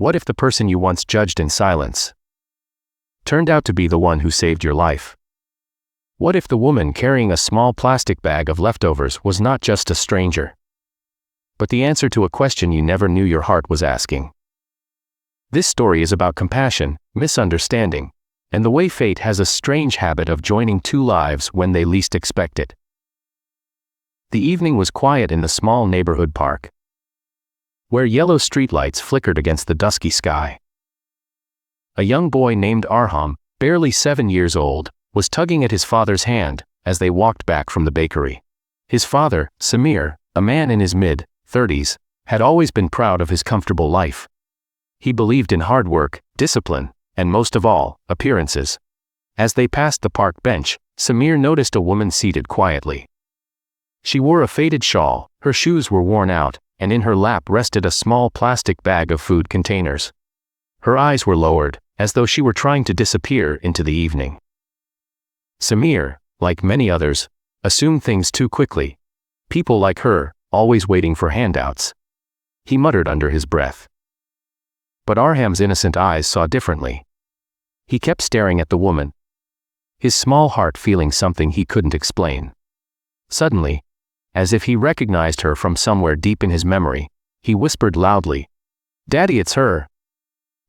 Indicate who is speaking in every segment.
Speaker 1: What if the person you once judged in silence turned out to be the one who saved your life? What if the woman carrying a small plastic bag of leftovers was not just a stranger, but the answer to a question you never knew your heart was asking? This story is about compassion, misunderstanding, and the way fate has a strange habit of joining two lives when they least expect it. The evening was quiet in the small neighborhood park, where yellow streetlights flickered against the dusky sky. A young boy named Arham, barely 7 years old, was tugging at his father's hand as they walked back from the bakery. His father, Samir, a man in his mid-30s, had always been proud of his comfortable life. He believed in hard work, discipline, and most of all, appearances. As they passed the park bench, Samir noticed a woman seated quietly. She wore a faded shawl, her shoes were worn out, and in her lap rested a small plastic bag of food containers. Her eyes were lowered, as though she were trying to disappear into the evening. Samir, like many others, assumed things too quickly. People like her, always waiting for handouts. He muttered under his breath. But Arham's innocent eyes saw differently. He kept staring at the woman, his small heart feeling something he couldn't explain. Suddenly, as if he recognized her from somewhere deep in his memory, he whispered loudly, "Daddy, it's her."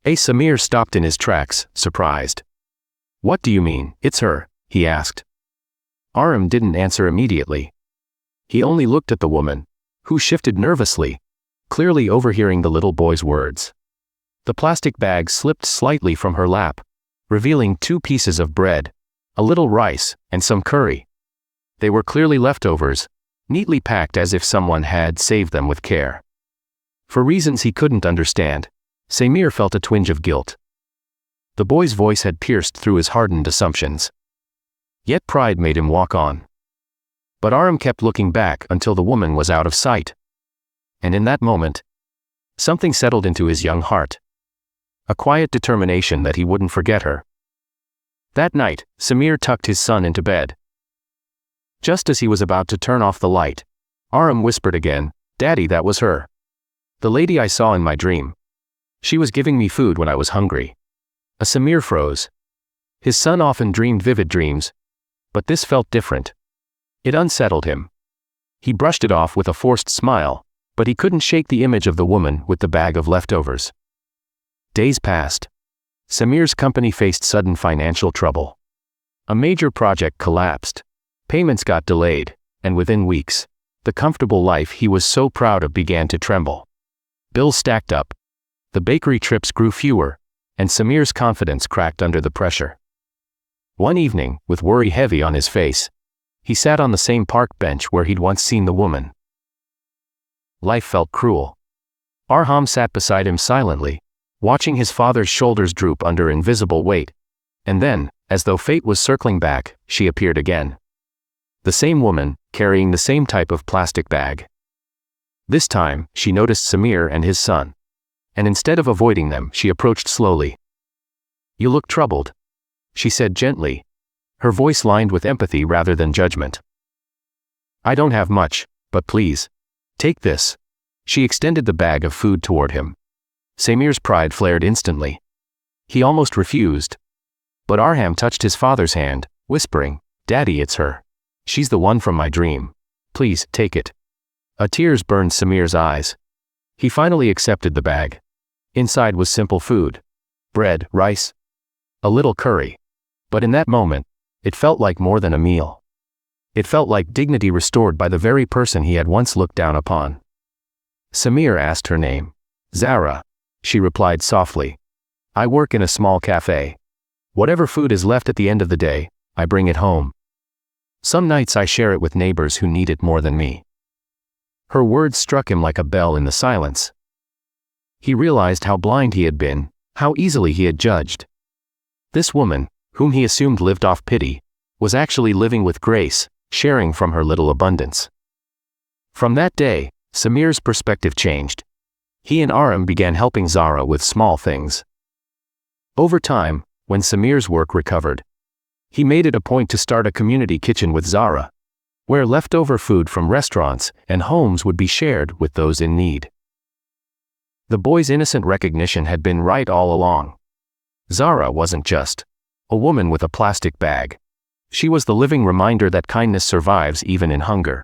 Speaker 1: Samir stopped in his tracks, surprised. "What do you mean, it's her?" he asked. Arham didn't answer immediately. He only looked at the woman, who shifted nervously, clearly overhearing the little boy's words. The plastic bag slipped slightly from her lap, revealing 2 pieces of bread, a little rice, and some curry. They were clearly leftovers, neatly packed as if someone had saved them with care. For reasons he couldn't understand, Samir felt a twinge of guilt. The boy's voice had pierced through his hardened assumptions. Yet pride made him walk on. But Arham kept looking back until the woman was out of sight. And in that moment, something settled into his young heart. A quiet determination that he wouldn't forget her. That night, Samir tucked his son into bed. Just as he was about to turn off the light, Arham whispered again, "Daddy, that was her. The lady I saw in my dream. She was giving me food when I was hungry." Samir froze. His son often dreamed vivid dreams, but this felt different. It unsettled him. He brushed it off with a forced smile, but he couldn't shake the image of the woman with the bag of leftovers. Days passed. Samir's company faced sudden financial trouble. A major project collapsed. Payments got delayed, and within weeks, the comfortable life he was so proud of began to tremble. Bills stacked up. The bakery trips grew fewer, and Samir's confidence cracked under the pressure. One evening, with worry heavy on his face, he sat on the same park bench where he'd once seen the woman. Life felt cruel. Arham sat beside him silently, watching his father's shoulders droop under invisible weight. And then, as though fate was circling back, she appeared again. The same woman, carrying the same type of plastic bag. This time, she noticed Samir and his son. And instead of avoiding them, she approached slowly. "You look troubled," she said gently, her voice lined with empathy rather than judgment. "I don't have much, but please, take this." She extended the bag of food toward him. Samir's pride flared instantly. He almost refused. But Arham touched his father's hand, whispering, "Daddy, it's her. She's the one from my dream. Please, take it." Tears burned Samir's eyes. He finally accepted the bag. Inside was simple food. Bread, rice, a little curry. But in that moment, it felt like more than a meal. It felt like dignity restored by the very person he had once looked down upon. Samir asked her name. "Zara," she replied softly. "I work in a small cafe. Whatever food is left at the end of the day, I bring it home. Some nights I share it with neighbors who need it more than me." Her words struck him like a bell in the silence. He realized how blind he had been, how easily he had judged. This woman, whom he assumed lived off pity, was actually living with grace, sharing from her little abundance. From that day, Samir's perspective changed. He and Arham began helping Zara with small things. Over time, when Samir's work recovered, he made it a point to start a community kitchen with Zara, where leftover food from restaurants and homes would be shared with those in need. The boy's innocent recognition had been right all along. Zara wasn't just a woman with a plastic bag. She was the living reminder that kindness survives even in hunger.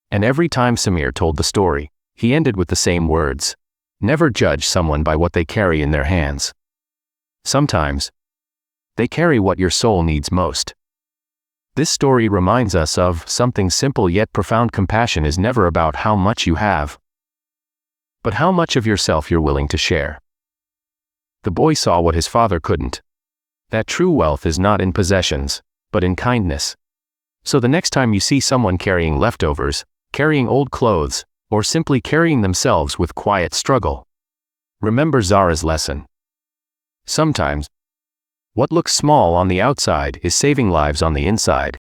Speaker 1: And every time Samir told the story, he ended with the same words. Never judge someone by what they carry in their hands. Sometimes, they carry what your soul needs most. This story reminds us of something simple yet profound. Compassion is never about how much you have, but how much of yourself you're willing to share. The boy saw what his father couldn't. That true wealth is not in possessions, but in kindness. So the next time you see someone carrying leftovers, carrying old clothes, or simply carrying themselves with quiet struggle, remember Zara's lesson. Sometimes, what looks small on the outside is saving lives on the inside.